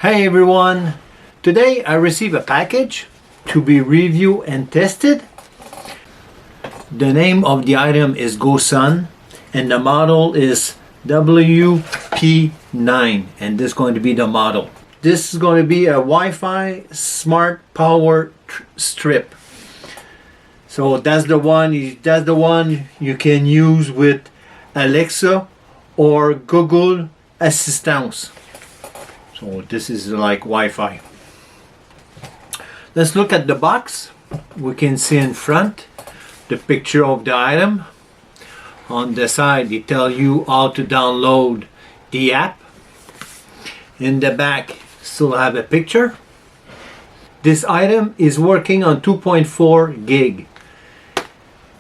Hey everyone! Today I received a package to be reviewed and tested. The name of the item is Gosund and the model is WP9, and this is going to be the model. This is going to be a Wi-Fi smart power strip. So that's the one you can use with Alexa or Google Assistant. So this is like Wi-Fi. Let's look at the box. We can see in front the picture of the item. On the side they tell you how to download the app. In the back still have a picture. This item is working on 2.4 gig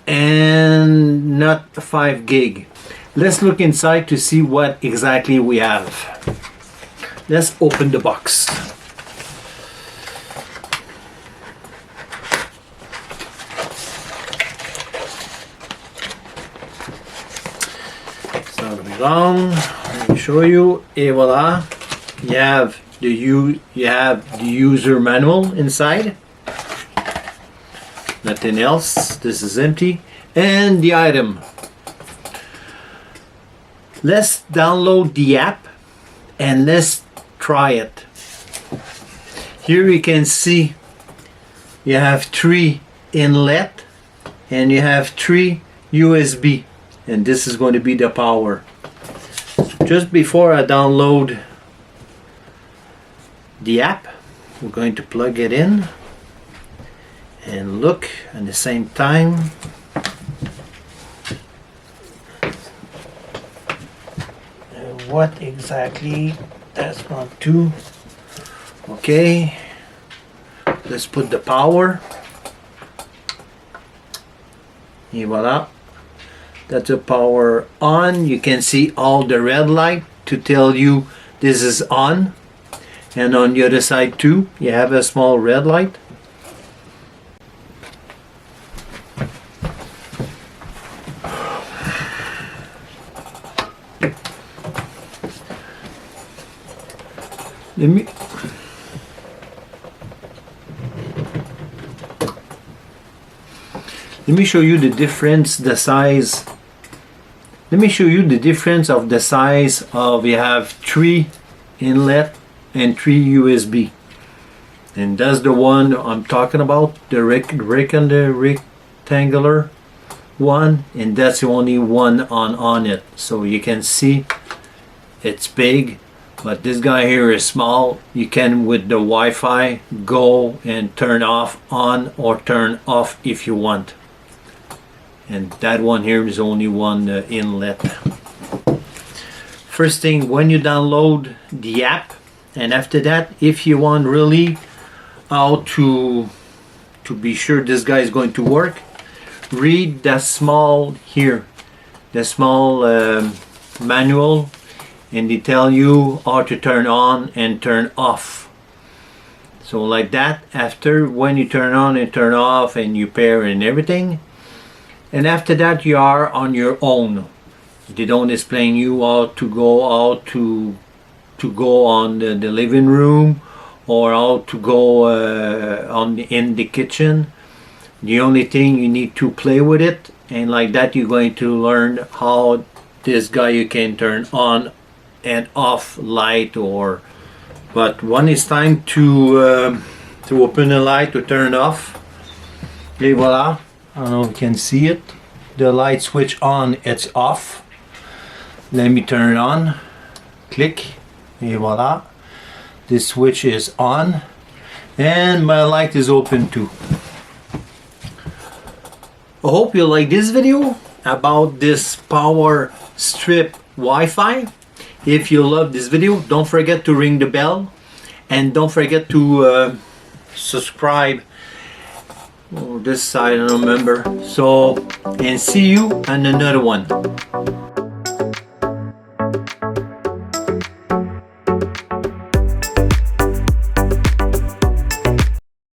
and not 5 gig. Let's look inside to see what exactly we have. Let's open the box. So long. Let me show you. Et voila! You have the user manual inside. Nothing else. This is empty. And the item. Let's download the app and let's try it. Here you can see you have 3 inlet and you have 3 USB, and this is going to be the power. Just before I download the app, we're going to plug it in and look at the same time. What exactly that's going to. Okay, let's put the power. Et voila, that's the power on. You can see all the red light to tell you this is on, and on the other side too you have a small red light. Let me show you the difference, the size. Let me show you the difference of the size of, you have 3 inlet and 3 USB. And that's the one I'm talking about, the rectangular one, and that's the only one on it. So you can see it's big. But this guy here is small. You can, with the Wi-Fi, go and turn off on or turn off if you want. And that one here is only one inlet. First thing, when you download the app, and after that, if you want really how to be sure this guy is going to work, read the small here, the small manual, and they tell you how to turn on and turn off. So like that, after, when you turn on and turn off and you pair and everything, and after that you are on your own. They don't explain you how to go out to go on the living room or how to go in the kitchen. The only thing, you need to play with it, and like that you're going to learn how this guy you can turn on and off light. Or but when it's time to open the light, to turn off, et voila. I don't know if you can see it, the light switch on, it's off. Let me turn it on, click, et voila, this switch is on and my light is open too. I hope you like this video about this power strip Wi-Fi. If you love this video, don't forget to ring the bell and don't forget to subscribe. Oh, this side I don't remember. So, and see you on another one.